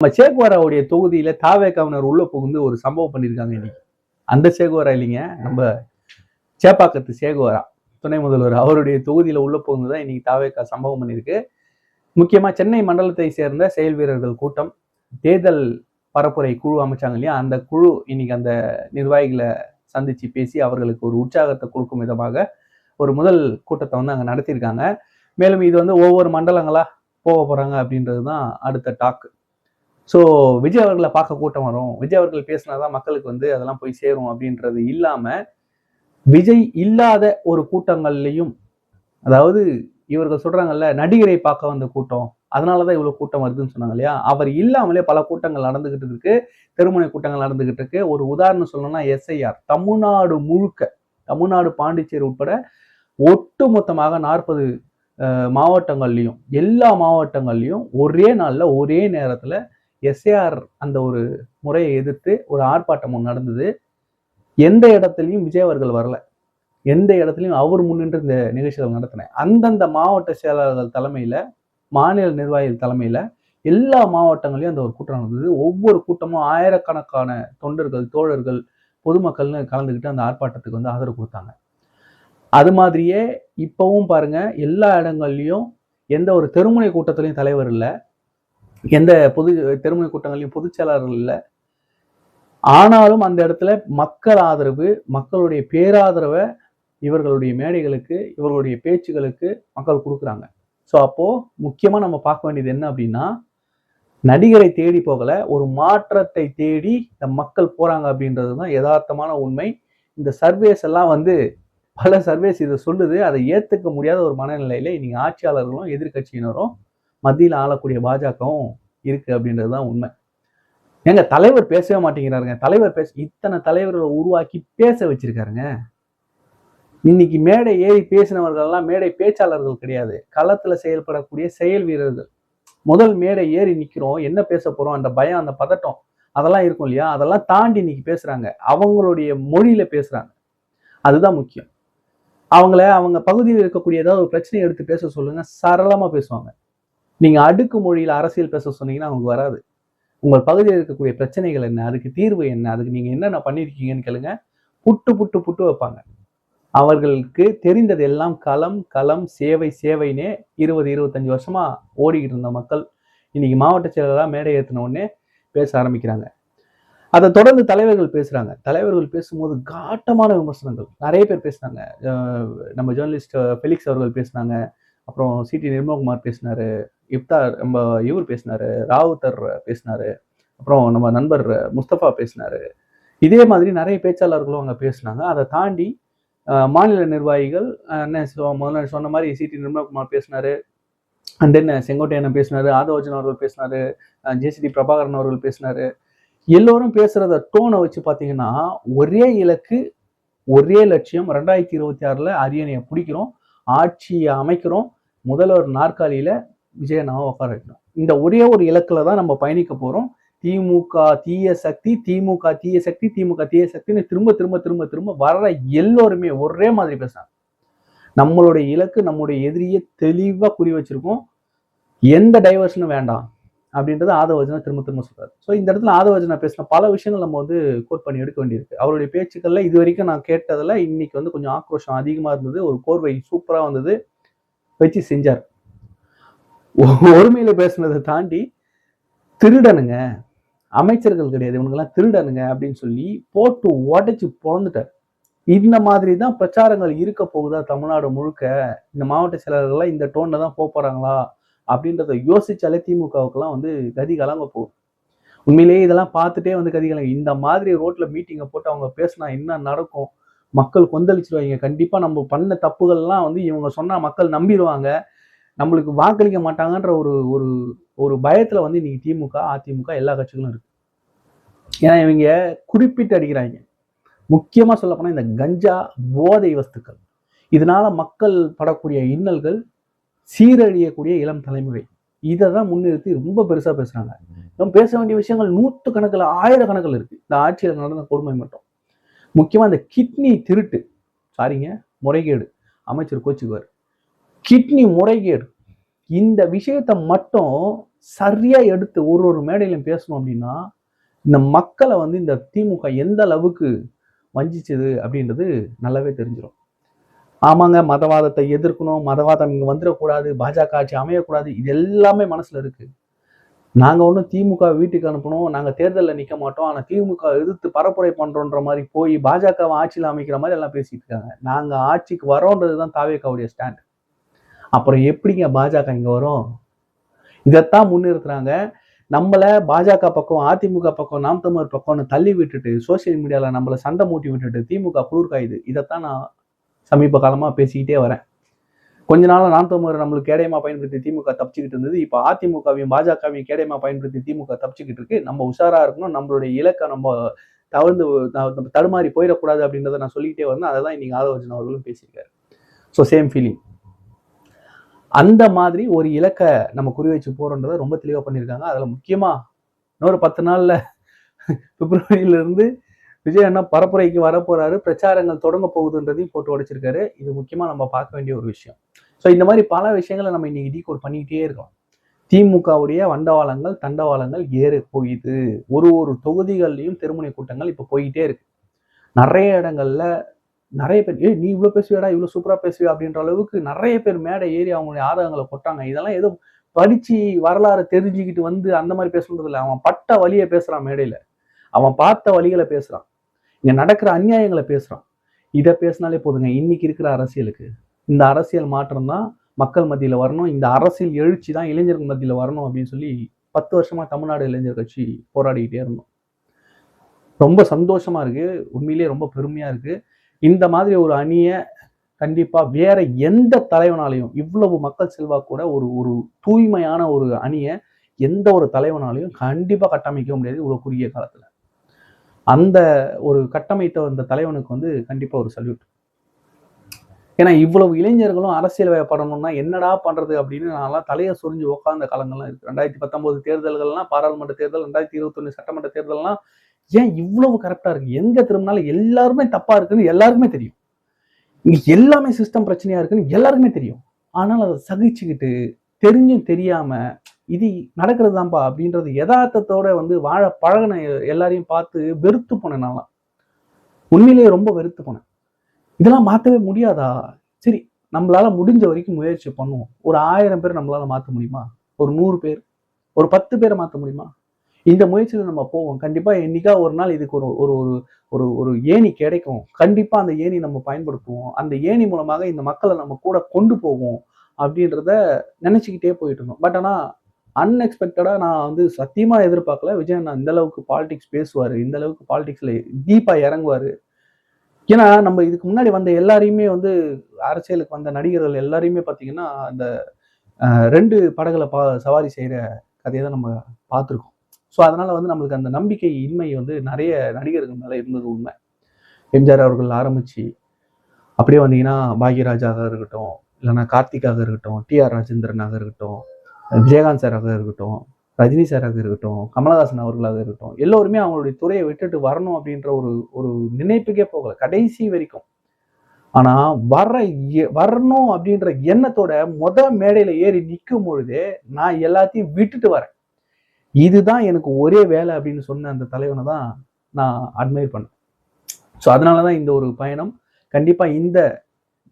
நம்ம சேகுவாராவுடைய தொகுதியில தாவேகாவினர் உள்ள புகுந்து ஒரு சம்பவம் பண்ணியிருக்காங்க இன்னைக்கு. அந்த சேகுவாரா இல்லைங்க, நம்ம சேப்பாக்கத்து சேகுவாரா துணை முதல்வர் அவருடைய தொகுதியில உள்ள புகுந்துதான் இன்னைக்கு தாவேகா சம்பவம் பண்ணியிருக்கு. முக்கியமா சென்னை மண்டலத்தை சேர்ந்த செயல் வீரர்கள் கூட்டம் தேர்தல் பரப்புரை குழு அமைச்சாங்க இல்லையா, அந்த குழு இன்னைக்கு அந்த நிர்வாகிகளை சந்திச்சு பேசி அவர்களுக்கு ஒரு உற்சாகத்தை கொடுக்கும் விதமாக ஒரு முதல் கூட்டத்தை வந்து அங்க நடத்தியிருக்காங்க. மேலும் இது வந்து ஒவ்வொரு மண்டலங்களா போக போறாங்க அப்படின்றதுதான் அடுத்த டாக். ஸோ விஜய் அவர்களை பார்க்க கூட்டம் வரும், விஜய் அவர்கள் பேசினாதான் மக்களுக்கு வந்து அதெல்லாம் போய் சேரும் அப்படின்றது இல்லாம விஜய் இல்லாத ஒரு கூட்டங்கள்லையும், அதாவது இவர்கள் சொல்றாங்கல்ல நடிகரை பார்க்க வந்த கூட்டம் அதனாலதான் இவ்வளவு கூட்டம் வருதுன்னு சொன்னாங்க இல்லையா, அவர் இல்லாமலே பல கூட்டங்கள் நடந்துகிட்டு இருக்கு, தெருமுனை கூட்டங்கள் நடந்துகிட்டு இருக்கு. ஒரு உதாரணம் சொல்லணும்னா எஸ்ஐஆர் தமிழ்நாடு முழுக்க, தமிழ்நாடு பாண்டிச்சேரி உட்பட ஒட்டு மொத்தமாக 40 மாவட்டங்கள்லையும் எல்லா மாவட்டங்கள்லையும் ஒரே நாள்ல ஒரே நேரத்துல எஸ்ஏஆர் அந்த ஒரு முறையை எதிர்த்து ஒரு ஆர்ப்பாட்டம் நடந்தது. எந்த இடத்துலையும் விஜய் அவர்கள் வரல, எந்த இடத்துலையும் அவர் முன்னின்று இந்த நிகழ்ச்சிகள் நடத்தினேன். அந்தந்த மாவட்ட செயலாளர்கள் தலைமையில, மாநில நிர்வாகிகள் தலைமையில எல்லா மாவட்டங்களையும் அந்த ஒரு கூட்டம் நடந்தது. ஒவ்வொரு கூட்டமும் ஆயிரக்கணக்கான தொண்டர்கள், தோழர்கள், பொதுமக்கள்னு கலந்துக்கிட்டு அந்த ஆர்ப்பாட்டத்துக்கு வந்து ஆதரவு கொடுத்தாங்க. அது மாதிரியே இப்பவும் பாருங்க, எல்லா இடங்கள்லையும் எந்த ஒரு தெருமுனை கூட்டத்திலையும் தலைவர் இல்லை, எந்த தெருமுனை கூட்டங்களையும் பொதுச் செயலாளர்கள் இல்லை. ஆனாலும் அந்த இடத்துல மக்கள் ஆதரவு, மக்களுடைய பேராதரவை இவர்களுடைய மேடைகளுக்கு, இவர்களுடைய பேச்சுகளுக்கு மக்கள் கொடுக்குறாங்க. ஸோ அப்போ முக்கியமா நம்ம பார்க்க வேண்டியது என்ன அப்படின்னா, நடிகரை தேடி போகல, ஒரு மாற்றத்தை தேடி இந்த மக்கள் போறாங்க அப்படின்றதுதான் யதார்த்தமான உண்மை. இந்த சர்வேஸ் எல்லாம் வந்து பல சர்வேஸ் இதை சொல்லுது. அதை ஏத்துக்க முடியாத ஒரு மனநிலையில இன்னைக்கு ஆட்சியாளர்களும் எதிர்கட்சியினரும் மத்தியில் ஆளக்கூடிய பாஜகவும் இருக்கு அப்படின்றதுதான் உண்மை. ஏங்க தலைவர் பேசவே மாட்டேங்கிறாருங்க. தலைவர் இத்தனை தலைவர்களை உருவாக்கி பேச வச்சிருக்காருங்க. இன்னைக்கு மேடை ஏறி பேசினவர்கள் எல்லாம் மேடை பேச்சாளர்கள் கிடையாது, களத்துல செயல்படக்கூடிய செயல் வீரர்கள். முதல் மேடை ஏறி நிக்கிறோம், என்ன பேச போறோம், அந்த பயம், அந்த பதட்டம் அதெல்லாம் இருக்கும் இல்லையா, அதெல்லாம் தாண்டி இன்னைக்கு பேசுறாங்க, அவங்களுடைய மொழியில பேசுறாங்க. அதுதான் முக்கியம். அவங்க பகுதியில் இருக்கக்கூடிய ஏதாவது ஒரு பிரச்சனையை எடுத்து பேச சொல்லுங்க, சரளமா பேசுவாங்க. நீங்க அடுக்கு மொழியில அரசியல் பேச சொன்னீங்கன்னா அவங்க வராது. உங்கள் பகுதியில் இருக்கக்கூடிய பிரச்சனைகள் என்ன, அதுக்கு தீர்வு என்ன, அதுக்கு நீங்க என்னென்ன பண்ணிருக்கீங்கன்னு கேளுங்க, புட்டு புட்டு புட்டு வைப்பாங்க. அவர்களுக்கு தெரிந்தது எல்லாம் களம் களம் சேவை சேவைனே 20-25 வருஷமா ஓடிக்கிட்டு இருந்த மக்கள் இன்னைக்கு மாவட்ட செயலாளராக மேடை ஏற்றின உடனே பேச ஆரம்பிக்கிறாங்க. அதை தொடர்ந்து தலைவர்கள் பேசுறாங்க. தலைவர்கள் பேசும்போது காட்டமான விமர்சனங்கள் நிறைய பேர் பேசினாங்க. நம்ம ஜேர்னலிஸ்ட் ஃபெலிக்ஸ் அவர்கள் பேசினாங்க, அப்புறம் சிடி நிர்மல்குமார் பேசினாரு, இப்தார் நம்ம இவர் பேசினாரு, ராவுத்தர் பேசினாரு, அப்புறம் நம்ம நண்பர் முஸ்தபா பேசினாரு. இதே மாதிரி நிறைய பேச்சாளர்களும் அங்கே பேசினாங்க. அதை தாண்டி மாநில நிர்வாகிகள் என்ன முதல்ல சொன்ன மாதிரி சிடி நிர்மல்குமார் பேசினாரு, அண்ட் தென் செங்கோட்டையன் பேசினாரு, ஆதவர்ஜன் அவர்கள் பேசினாரு, ஜேசிடி பிரபாகரன் அவர்கள் பேசினாரு. எல்லோரும் பேசுறத டோனை வச்சு பார்த்தீங்கன்னா ஒரே இலக்கு, ஒரே லட்சியம், 2026 அரியணையை பிடிக்கிறோம், ஆட்சியை அமைக்கிறோம், முதல்வர் நாற்காலியில விஜயண்ணாவை உட்கார வைக்கணும். இந்த ஒரே ஒரு இலக்குல தான் நம்ம பயணிக்க போறோம். திமுக தீய சக்தி, திமுக தீய சக்தி, திமுக தீய சக்தின்னு திரும்ப திரும்ப திரும்ப திரும்ப வர்ற எல்லோருமே ஒரே மாதிரி பேசுறாங்க. நம்மளுடைய இலக்கு, நம்முடைய எதிரியை தெளிவா குறி வச்சிருக்கோம், எந்த டைவர்ஷனும் வேண்டாம் அப்படின்றது ஆதவர்ஜனா திரும்ப திரும்ப சொல்றாரு. ஸோ இந்த இடத்துல ஆதவர்ஜனா பேசின பல விஷயங்கள் நம்ம வந்து கோட் பண்ணி எடுக்க வேண்டியிருக்கு. அவருடைய பேச்சுக்கள்ல இது வரைக்கும் நான் கேட்டதுல இன்னைக்கு வந்து கொஞ்சம் ஆக்ரோஷம் அதிகமா இருந்தது. ஒரு கோர்வை சூப்பரா வந்தது, வச்சு செஞ்சார். ஒருமையில பேசுனதை தாண்டி திருடனுங்க, அமைச்சர்கள் கிடையாது இவனுங்கெல்லாம் திருடனுங்க அப்படின்னு சொல்லி போட்டு உடைச்சு பொழந்துட்டார். இந்த மாதிரி தான் பிரச்சாரங்கள் இருக்க போகுதா தமிழ்நாடு முழுக்க? இந்த மாவட்ட செயலாளர்கள்லாம் இந்த டோன்ல தான் போறாங்களா அப்படின்றத யோசிச்சாலே திமுகவுக்கெல்லாம் வந்து கதி கலங்க போகும். உண்மையிலேயே இதெல்லாம் பார்த்துட்டே வந்து கதி கலங்க. இந்த மாதிரி ரோட்ல மீட்டிங்கை போட்டு அவங்க பேசினா என்ன நடக்கும்? மக்கள் கொந்தளிச்சிருவாங்க. கண்டிப்பா நம்ம பண்ண தப்புகள்லாம் வந்து இவங்க சொன்னா மக்கள் நம்பிடுவாங்க, நம்மளுக்கு வாக்களிக்க மாட்டாங்கன்ற ஒரு ஒரு ஒரு பயத்துல வந்து இன்னைக்கு திமுக, அதிமுக எல்லா கட்சிகளும் இருக்கு. ஏன்னா இவங்க குறிப்பிட்டு அடிக்கிறாங்க. முக்கியமா சொல்ல போனா இந்த கஞ்சா, போதை வஸ்துக்கள், இதனால மக்கள் படக்கூடிய இன்னல்கள், சீரழியக்கூடிய இளம் தலைமுறை, இதை தான் முன்னிறுத்தி ரொம்ப பெருசா பேசுறாங்க. நம்ம பேச வேண்டிய விஷயங்கள் 100 கணக்கில் 1000 கணக்கில் இருக்கு. இந்த ஆட்சியில் நடந்த கொடுமை மட்டும். முக்கியமா இந்த கிட்னி திருட்டு, சாரிங்க முறைகேடு, அமைச்சர் கோச்சுக்குவார், கிட்னி முறைகேடு, இந்த விஷயத்தை மட்டும் சரியா எடுத்து ஒரு ஒரு மேடையிலும் பேசணும் அப்படின்னா இந்த மக்களை வந்து இந்த திமுக எந்த அளவுக்கு வஞ்சிச்சது அப்படின்றது நல்லாவே தெரிஞ்சிடும். ஆமாங்க, மதவாதத்தை எதிர்க்கணும், மதவாதம் இங்க வந்துடக்கூடாது, பாஜக ஆட்சி அமையக்கூடாது, இது எல்லாமே மனசுல இருக்கு. நாங்க ஒன்றும் திமுக வீட்டுக்கு அனுப்பணும், நாங்க தேர்தலில் நிக்க மாட்டோம், ஆனா திமுக எதிர்த்து பரப்புரை பண்றோன்ற மாதிரி போய் பாஜகவை ஆட்சியில் அமைக்கிற மாதிரி எல்லாம் பேசிட்டு இருக்காங்க. நாங்க ஆட்சிக்கு வரோன்றதுதான் தாவேக்காவுடைய ஸ்டாண்ட். அப்புறம் எப்படிங்க பாஜக இங்க வரும்? இதைத்தான் முன்னிறுத்துறாங்க. நம்மள பாஜக பக்கம், அதிமுக பக்கம், நாம் தமிழர் பக்கம்னு தள்ளி விட்டுட்டு சோசியல் மீடியால நம்மள சண்டை மூட்டி விட்டுட்டு திமுக குளிர்காயுது. இதைத்தான் நான் சமீப காலமா பேசிக்கிட்டே வரேன். கொஞ்ச நாள் நாம் தமிழர் நம்மளுக்கு கேடயமா பயன்படுத்தி திமுக தப்பிச்சுக்கிட்டு இருந்தது. இப்ப அதிமுகவையும் பாஜகவையும் கேடயமா பயன்படுத்தி திமுக தப்பிச்சுக்கிட்டு இருக்கு. நம்ம உஷாரா இருக்கணும், நம்மளுடைய இலக்கை நம்ம தடுமாறி போயிடக்கூடாது அப்படின்றத நான் சொல்லிக்கிட்டே வரேன். அதை தான் இன்னைக்கு ஆதவர்ஜன் அவர்களும் பேசியிருக்காரு. So same feeling. அந்த மாதிரி ஒரு இலக்கை நம்ம குறி வச்சு போறோன்றதை ரொம்ப தெளிவா பண்ணியிருக்காங்க. அதுல முக்கியமா இன்னொரு 10 நாள்ல பிப்ரவரியில இருந்து விஜய் அண்ணா பரப்புரைக்கு வரப்போறாரு, பிரச்சாரங்கள் தொடங்க போகுதுன்றதையும் போட்டு உடைச்சிருக்காரு. இது முக்கியமா நம்ம பார்க்க வேண்டிய ஒரு விஷயம். ஸோ இந்த மாதிரி பல விஷயங்களை நம்ம இன்னைக்கு டீகோட் பண்ணிக்கிட்டே இருக்கோம். திமுகவுடைய வண்டவாளங்கள், தண்டவாளங்கள் ஏறு போகுது. ஒரு ஒரு தொகுதிகள்லையும் தெருமுனை கூட்டங்கள் இப்ப போயிட்டே இருக்கு. நிறைய இடங்கள்ல நிறைய பேர் நீ இவ்வளவு பேசுவியாடா, இவ்வளவு சூப்பரா பேசுவியா அப்படின்ற அளவுக்கு நிறைய பேர் மேடை ஏறி அவங்களுடைய ஆதகங்களை கொட்டாங்க. இதெல்லாம் ஏதோ படிச்சு வரலாறு தெரிஞ்சுக்கிட்டு வந்து அந்த மாதிரி பேசுறது இல்லை. அவன் பட்ட வழியை பேசுறான் மேடையில, அவன் பார்த்த வழிகளை பேசுறான், இங்க நடக்கிற அநியாயங்களை பேசுறான். இதை பேசினாலே போதுங்க. இன்னைக்கு இருக்கிற அரசியலுக்கு இந்த அரசியல் மாற்றம் தான் மக்கள் மத்தியில வரணும், இந்த அரசியல் எழுச்சி தான் இளைஞர்கள் மத்தியில வரணும் அப்படின்னு சொல்லி 10 வருஷமா தமிழ்நாடு இளைஞர் கட்சி போராடிக்கிட்டே இருந்தோம். ரொம்ப சந்தோஷமா இருக்கு, உண்மையிலேயே ரொம்ப பெருமையா இருக்கு. இந்த மாதிரி ஒரு அணியை கண்டிப்பா வேற எந்த தலைவனாலையும், இவ்வளவு மக்கள் செல்வா கூட ஒரு ஒரு தூய்மையான ஒரு அணியை எந்த ஒரு தலைவனாலையும் கண்டிப்பா கட்டமைக்க முடியாது இவ்வளவு குறுகிய காலத்துல. அந்த ஒரு கட்டமைத்த அந்த தலைவனுக்கு வந்து கண்டிப்பா ஒரு சல்யூட். ஏன்னா இவ்வளவு இளைஞர்களும் அரசியல் வயப்படணும்னா என்னடா பண்றது அப்படின்னு நான்லாம் தலையை சொரிஞ்சு உட்கார்ந்த காலங்கள்லாம் இருக்கு. 2019 தேர்தல்கள்லாம், பாராளுமன்ற தேர்தல், 2021 சட்டமன்ற தேர்தல்லாம் ஏன் இவ்வளவு கரெக்டா இருக்கு? எங்க திரும்பினாலும் எல்லாருமே தப்பா இருக்குன்னு எல்லாருக்குமே தெரியும். இங்க எல்லாமே சிஸ்டம் பிரச்சனையா இருக்குன்னு எல்லாருக்குமே தெரியும். ஆனால் அதை சகிச்சுக்கிட்டு தெரிஞ்சும் தெரியாம இது நடக்கிறது தான்ப்பா அப்படின்றது யதார்த்தத்தோட வந்து வாழ பழகின எல்லாரையும் பார்த்து வெறுத்து போனேன். நான்லாம் உண்மையிலேயே ரொம்ப வெறுத்து போனேன். இதெல்லாம் மாற்றவே முடியாதா? சரி, நம்மளால முடிஞ்ச வரைக்கும் முயற்சி பண்ணுவோம். ஒரு 1000 பேர் நம்மளால மாற்ற முடியுமா? ஒரு 100 பேர், ஒரு 10 பேரை மாற்ற முடியுமா? இந்த முயற்சியில நம்ம போவோம். கண்டிப்பா என்னைக்கா ஒரு நாள் இதுக்கு ஒரு ஒரு ஒரு ஒரு ஏணி கிடைக்கும். கண்டிப்பா அந்த ஏணி நம்ம பயன்படுத்துவோம். அந்த ஏணி மூலமாக இந்த மக்களை நம்ம கூட கொண்டு போவோம் அப்படின்றத நினைச்சுக்கிட்டே போயிட்டு இருந்தோம். பட் ஆனா அன்எக்ஸ்பெக்டடா நான் வந்து சத்தியமா எதிர்பார்க்கல விஜய் அண்ணா இந்த அளவுக்கு பாலிடிக்ஸ் பேசுவாரு, இந்த அளவுக்கு பாலிடிக்ஸ்ல டீப்பா இறங்குவாரு. ஏன்னா நம்ம இதுக்கு முன்னாடி வந்த எல்லாரையுமே வந்து அரசியலுக்கு வந்த நடிகர்கள் எல்லாரையுமே பார்த்தீங்கன்னா அந்த 2 படகுல சவாரி செய்யற கதையை தான் நம்ம பார்த்துருக்கோம். ஸோ அதனால வந்து நம்மளுக்கு அந்த நம்பிக்கை இன்மை வந்து நிறைய நடிகர்கள் மேல இருந்தது உண்மை. எம்ஜிஆர் அவர்கள் ஆரம்பிச்சு அப்படியே வந்தீங்கன்னா பாக்யராஜாக இருக்கட்டும், இல்லைன்னா கார்த்திகாக இருக்கட்டும், டிஆர் ராஜேந்திரனாக இருக்கட்டும், விஜயகாந்த் சாராக இருக்கட்டும், ரஜினி சாராக இருக்கட்டும், கமலஹாசன் அவர்களாக இருக்கட்டும், எல்லோருமே அவங்களுடைய துறையை விட்டுட்டு வரணும் அப்படின்ற ஒரு ஒரு நினைப்புக்கே போகல கடைசி வரைக்கும். ஆனா வரணும் அப்படின்ற எண்ணத்தோட மேடையில ஏறி நிற்கும் பொழுதே நான் எல்லாத்தையும் விட்டுட்டு வரேன், இதுதான் எனக்கு ஒரே வேலை அப்படின்னு சொன்ன அந்த தலைவனை தான் நான் அட்மையர் பண்ணேன். ஸோ அதனாலதான் இந்த ஒரு பயணம். கண்டிப்பா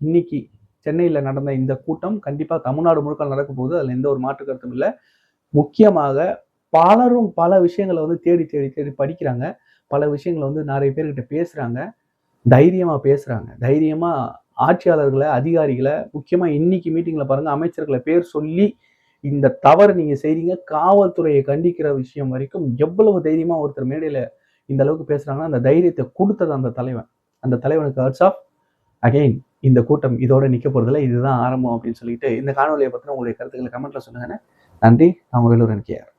இன்னைக்கு சென்னையில நடந்த இந்த கூட்டம் கண்டிப்பா தமிழ்நாடு முழுக்க நடக்க போகுது. அதுல எந்த ஒரு மாற்று கருத்தும் இல்லை. முக்கியமாக பலரும் பல விஷயங்களை வந்து தேடி தேடி தேடி படிக்கிறாங்க. பல விஷயங்களை வந்து நிறைய பேர்கிட்ட பேசுறாங்க, தைரியமா பேசுறாங்க. தைரியமா ஆட்சியாளர்களை, அதிகாரிகளை, முக்கியமா இன்னைக்கு மீட்டிங்ல பாருங்க அமைச்சர்களை பேர் சொல்லி இந்த தவறு நீங்க செய்றீங்க, காவல்துறையை கண்டிக்கிற விஷயம் வரைக்கும் எவ்வளவு தைரியமா ஒருத்தர் மேடையில இந்த அளவுக்கு பேசுறாங்கன்னா அந்த தைரியத்தை கொடுத்தது அந்த தலைவன். அந்த தலைவனுக்கு ஹேட்ஸ் ஆஃப். அகைன் இந்த கூட்டம் இதோட நிக்க போறதில்ல, இதுதான் ஆரம்பம் அப்படின்னு சொல்லிட்டு இந்த காணொலியை பத்தின உங்களுடைய கருத்துக்களை கமெண்ட்ல சொல்லுங்க. நன்றி. நான் வேலூர் என்கேஆர்.